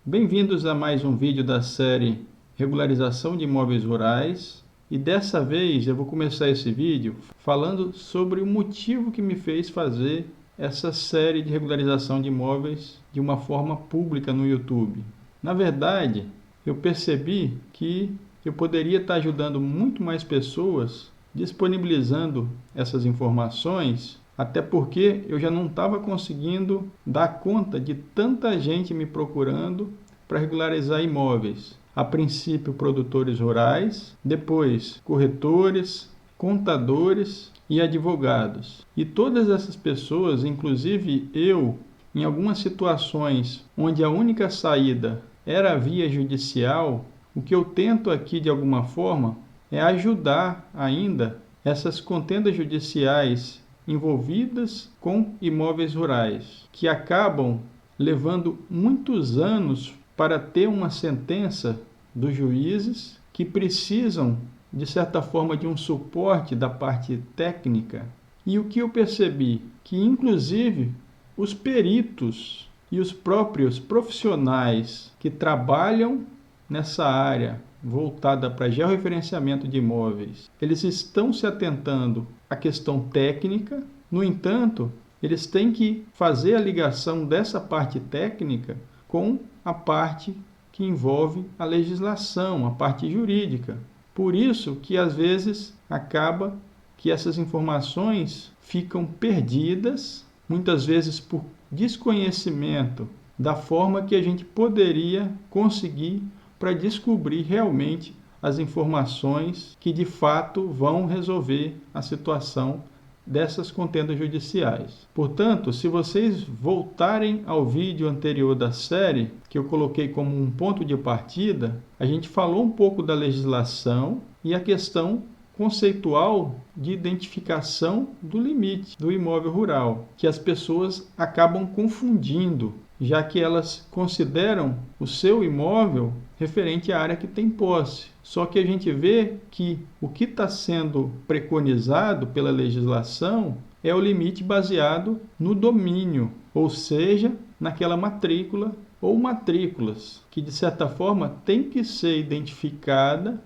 Bem-vindos a mais um vídeo da série Regularização de Imóveis Rurais. E dessa vez eu vou começar esse vídeo falando sobre o motivo que me fez fazer essa série de regularização de imóveis de uma forma pública no YouTube. Na verdade, eu percebi que eu poderia estar ajudando muito mais pessoas disponibilizando essas informações, até porque eu já não estava conseguindo dar conta de tanta gente me procurando para regularizar imóveis. A princípio, produtores rurais, depois corretores, contadores e advogados. E todas essas pessoas, inclusive eu, em algumas situações onde a única saída era a via judicial, o que eu tento aqui de alguma forma é ajudar ainda essas contendas judiciais envolvidas com imóveis rurais, que acabam levando muitos anos para ter uma sentença dos juízes, que precisam, de certa forma, de um suporte da parte técnica. E o que eu percebi? Que, inclusive, os peritos e os próprios profissionais que trabalham nessa área voltada para georreferenciamento de imóveis, eles estão se atentando à questão técnica. No entanto, eles têm que fazer a ligação dessa parte técnica com a parte que envolve a legislação, a parte jurídica. Por isso que às vezes acaba que essas informações ficam perdidas, muitas vezes por desconhecimento da forma que a gente poderia conseguir para descobrir realmente as informações que de fato vão resolver a situação dessas contendas judiciais. Portanto, se vocês voltarem ao vídeo anterior da série, que eu coloquei como um ponto de partida, a gente falou um pouco da legislação e a questão conceitual de identificação do limite do imóvel rural, que as pessoas acabam confundindo, já que elas consideram o seu imóvel referente à área que tem posse. Só que a gente vê que o que está sendo preconizado pela legislação é o limite baseado no domínio, ou seja, naquela matrícula ou matrículas, que de certa forma tem que ser identificada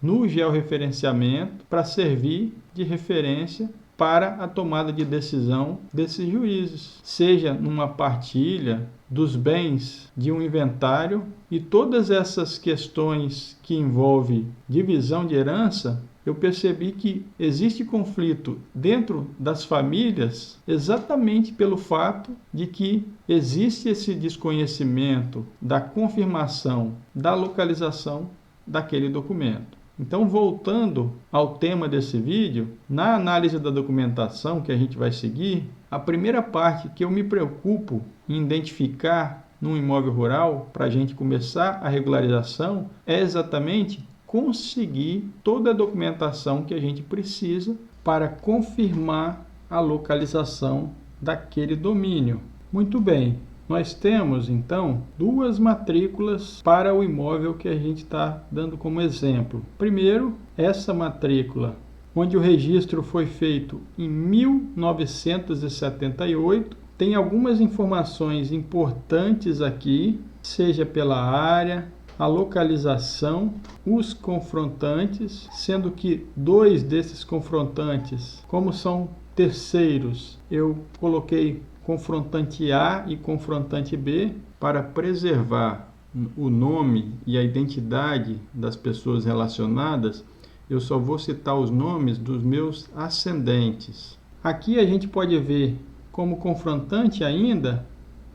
no georreferenciamento para servir de referência para a tomada de decisão desses juízes, seja numa partilha dos bens de um inventário. E todas essas questões que envolvem divisão de herança, eu percebi que existe conflito dentro das famílias exatamente pelo fato de que existe esse desconhecimento da confirmação da localização daquele documento. Então, voltando ao tema desse vídeo, na análise da documentação que a gente vai seguir, a primeira parte que eu me preocupo em identificar num imóvel rural para a gente começar a regularização é exatamente conseguir toda a documentação que a gente precisa para confirmar a localização daquele domínio. Muito bem. Nós temos, então, duas matrículas para o imóvel que a gente está dando como exemplo. Primeiro, essa matrícula, onde o registro foi feito em 1978. Tem algumas informações importantes aqui, seja pela área, a localização, os confrontantes, sendo que dois desses confrontantes, como são terceiros, eu coloquei confrontante A e confrontante B para preservar o nome e a identidade das pessoas relacionadas. Eu só vou citar os nomes dos meus ascendentes. Aqui a gente pode ver como confrontante ainda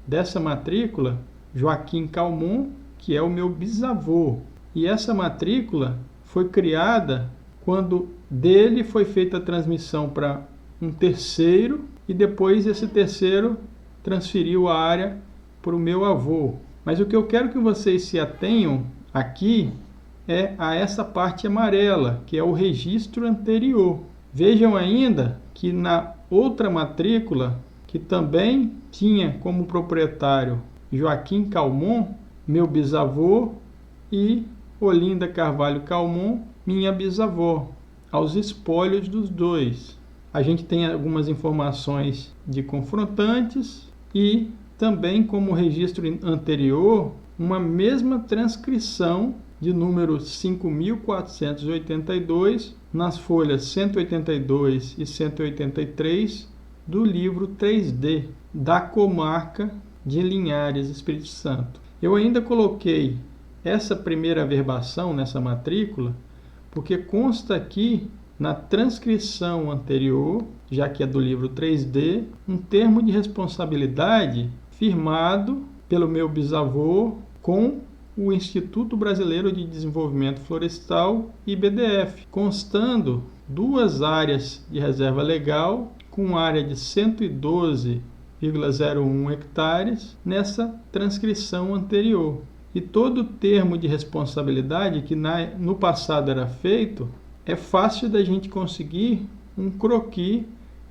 dessa matrícula Joaquim Calmon, que é o meu bisavô. E essa matrícula foi criada quando dele foi feita a transmissão para um terceiro, e depois esse terceiro transferiu a área para o meu avô. Mas o que eu quero que vocês se atenham aqui é a essa parte amarela, que é o registro anterior. Vejam ainda que na outra matrícula, que também tinha como proprietário Joaquim Calmon, meu bisavô, e Olinda Carvalho Calmon, minha bisavó, aos espólios dos dois. A gente tem algumas informações de confrontantes e também, como registro anterior, uma mesma transcrição de número 5.482 nas folhas 182 e 183 do livro 3D da comarca de Linhares, Espírito Santo. Eu ainda coloquei essa primeira averbação nessa matrícula porque consta aqui na transcrição anterior, já que é do livro 3D, um termo de responsabilidade firmado pelo meu bisavô com o Instituto Brasileiro de Desenvolvimento Florestal, IBDF, constando 2 áreas de reserva legal, com área de 112,01 hectares, nessa transcrição anterior. E todo termo de responsabilidade que no passado era feito, é fácil da gente conseguir um croquis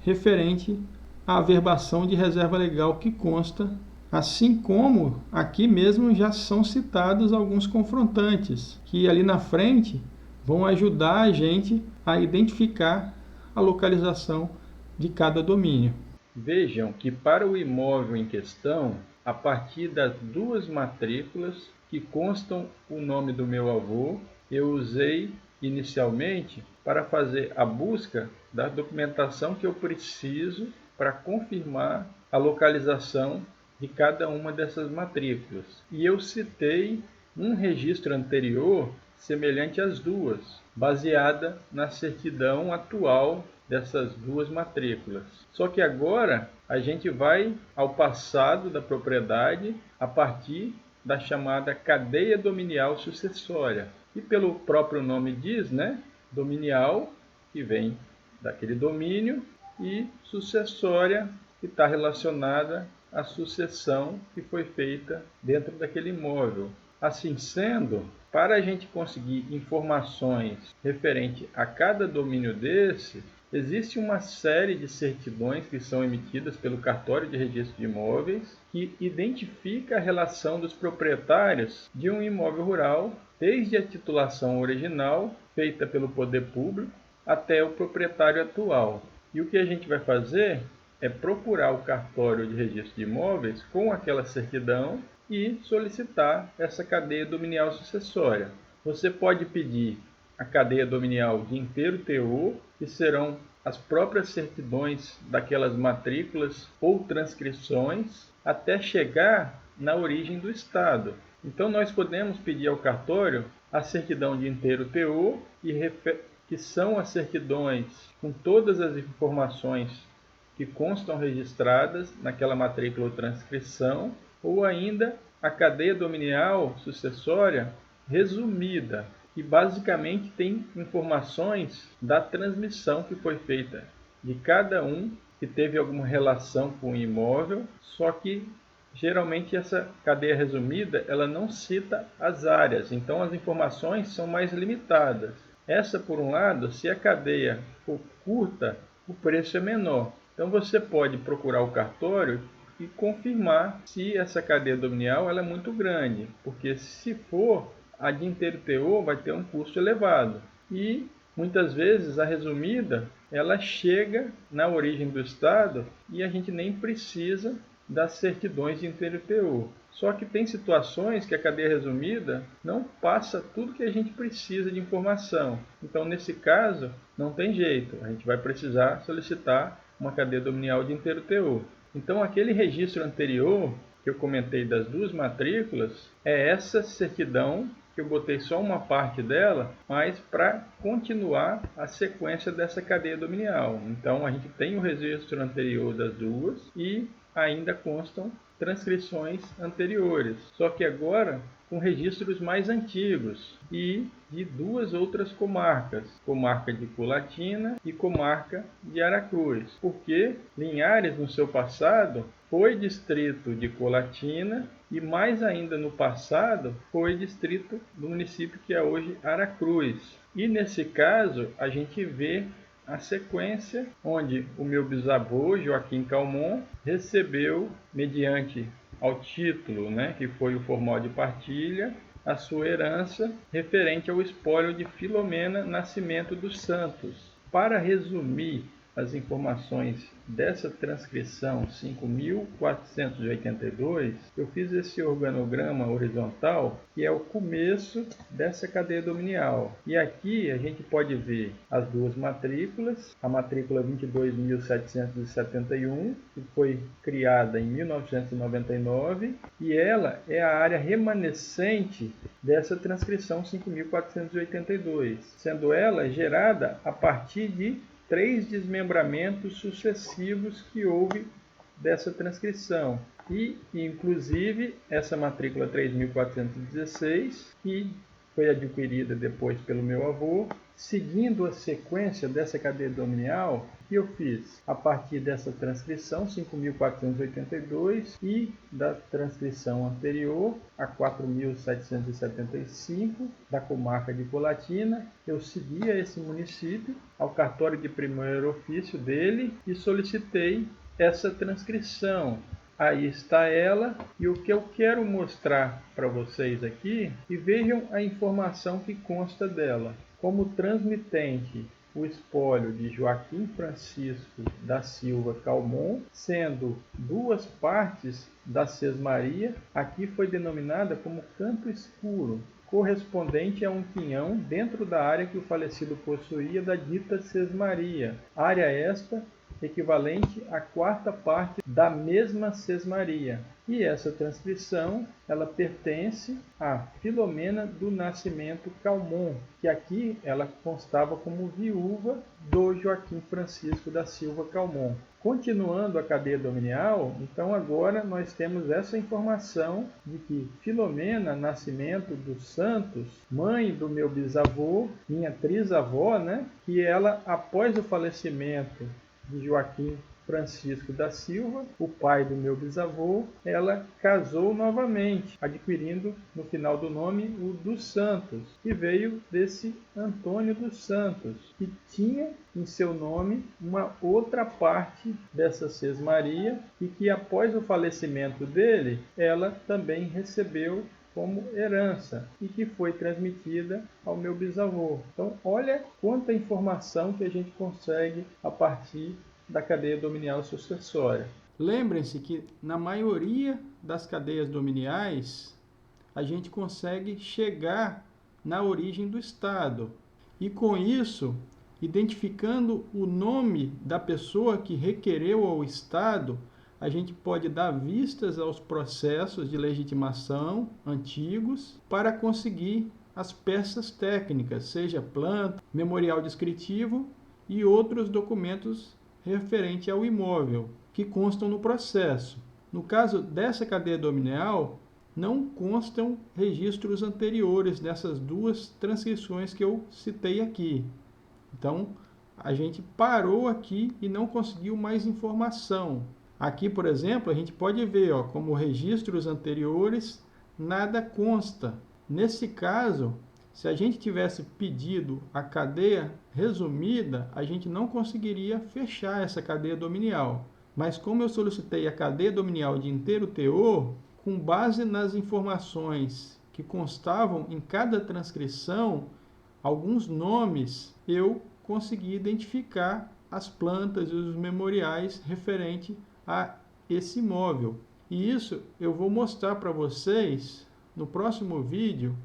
referente à averbação de reserva legal que consta, assim como aqui mesmo já são citados alguns confrontantes, que ali na frente vão ajudar a gente a identificar a localização de cada domínio. Vejam que para o imóvel em questão, a partir das 2 matrículas que constam o nome do meu avô, eu usei inicialmente para fazer a busca da documentação que eu preciso para confirmar a localização de cada uma dessas matrículas. E eu citei um registro anterior semelhante às 2, baseada na certidão atual dessas 2 matrículas. Só que agora a gente vai ao passado da propriedade a partir da chamada cadeia dominial sucessória. E pelo próprio nome diz, né? Dominial, que vem daquele domínio, e sucessória, que está relacionada à sucessão que foi feita dentro daquele imóvel. Assim sendo, para a gente conseguir informações referente a cada domínio desse, existe uma série de certidões que são emitidas pelo Cartório de Registro de Imóveis que identifica a relação dos proprietários de um imóvel rural, desde a titulação original, feita pelo poder público, até o proprietário atual. E o que a gente vai fazer é procurar o Cartório de Registro de Imóveis com aquela certidão e solicitar essa cadeia dominial sucessória. Você pode pedir a cadeia dominial de inteiro teor, que serão as próprias certidões daquelas matrículas ou transcrições, até chegar na origem do Estado. Então, nós podemos pedir ao cartório a certidão de inteiro teor, que são as certidões com todas as informações que constam registradas naquela matrícula ou transcrição, ou ainda a cadeia dominial sucessória resumida, que basicamente tem informações da transmissão que foi feita de cada um que teve alguma relação com o imóvel, só que geralmente essa cadeia resumida ela não cita as áreas, então as informações são mais limitadas. Essa, por um lado, se a cadeia for curta, o preço é menor. Então você pode procurar o cartório e confirmar se essa cadeia dominial ela é muito grande, porque se for, a de inteiro teor vai ter um custo elevado. E muitas vezes a resumida ela chega na origem do Estado e a gente nem precisa das certidões de inteiro teor. Só que tem situações que a cadeia resumida não passa tudo que a gente precisa de informação. Então, nesse caso, não tem jeito. A gente vai precisar solicitar uma cadeia dominial de inteiro teor. Então, aquele registro anterior que eu comentei das 2 matrículas é essa certidão que eu botei só uma parte dela, mas para continuar a sequência dessa cadeia dominial. Então, a gente tem o registro anterior das 2 e ainda constam transcrições anteriores, só que agora com registros mais antigos e de 2 outras comarcas, comarca de Colatina e comarca de Aracruz, porque Linhares no seu passado foi distrito de Colatina e mais ainda no passado foi distrito do município que é hoje Aracruz. E nesse caso a gente vê a sequência onde o meu bisavô, Joaquim Calmon, recebeu, mediante ao título, que foi o formal de partilha, a sua herança referente ao espólio de Filomena Nascimento dos Santos. Para resumir as informações dessa transcrição 5482, eu fiz esse organograma horizontal, que é o começo dessa cadeia dominial. E aqui a gente pode ver as duas matrículas, a matrícula 22.771, que foi criada em 1999, e ela é a área remanescente dessa transcrição 5482, sendo ela gerada a partir de 3 desmembramentos sucessivos que houve dessa transcrição. E, inclusive, essa matrícula 3.416, que foi adquirida depois pelo meu avô, seguindo a sequência dessa cadeia dominial, que eu fiz a partir dessa transcrição 5.482 e da transcrição anterior, a 4.775, da comarca de Colatina. Eu segui a esse município, ao cartório de primeiro ofício dele, e solicitei essa transcrição. Aí está ela, e o que eu quero mostrar para vocês aqui, e vejam a informação que consta dela. Como transmitente, o espólio de Joaquim Francisco da Silva Calmon, sendo 2 partes da sesmaria, aqui foi denominada como canto escuro, correspondente a um quinhão dentro da área que o falecido possuía da dita sesmaria. Área esta equivalente à 4ª parte da mesma sesmaria. E essa transcrição, ela pertence a Filomena do Nascimento Calmon, que aqui ela constava como viúva do Joaquim Francisco da Silva Calmon. Continuando a cadeia dominial, então agora nós temos essa informação de que Filomena Nascimento dos Santos, mãe do meu bisavô, minha trisavó, que ela, após o falecimento de Joaquim Francisco da Silva, o pai do meu bisavô, ela casou novamente, adquirindo no final do nome o dos Santos, que veio desse Antônio dos Santos, que tinha em seu nome uma outra parte dessa sesmaria e que após o falecimento dele, ela também recebeu como herança e que foi transmitida ao meu bisavô. Então, olha quanta informação que a gente consegue a partir da cadeia dominial sucessória. Lembrem-se que na maioria das cadeias dominiais a gente consegue chegar na origem do estado e com isso, identificando o nome da pessoa que requereu ao estado, a gente pode dar vistas aos processos de legitimação antigos para conseguir as peças técnicas, seja planta, memorial descritivo e outros documentos referentes ao imóvel, que constam no processo. No caso dessa cadeia dominial, não constam registros anteriores dessas 2 transcrições que eu citei aqui. Então, a gente parou aqui e não conseguiu mais informação. Aqui, por exemplo, a gente pode ver, como registros anteriores, nada consta. Nesse caso, se a gente tivesse pedido a cadeia resumida, a gente não conseguiria fechar essa cadeia dominial. Mas como eu solicitei a cadeia dominial de inteiro teor, com base nas informações que constavam em cada transcrição, alguns nomes, eu consegui identificar as plantas e os memoriais referentes a esse imóvel. E isso eu vou mostrar para vocês no próximo vídeo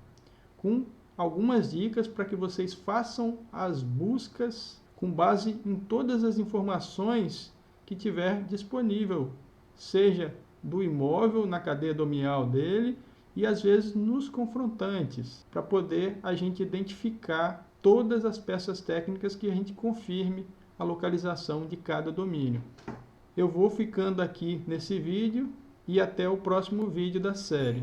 com algumas dicas para que vocês façam as buscas com base em todas as informações que tiver disponível, seja do imóvel na cadeia dominial dele e às vezes nos confrontantes, para poder a gente identificar todas as peças técnicas que a gente confirme a localização de cada domínio. Eu vou ficando aqui nesse vídeo e até o próximo vídeo da série.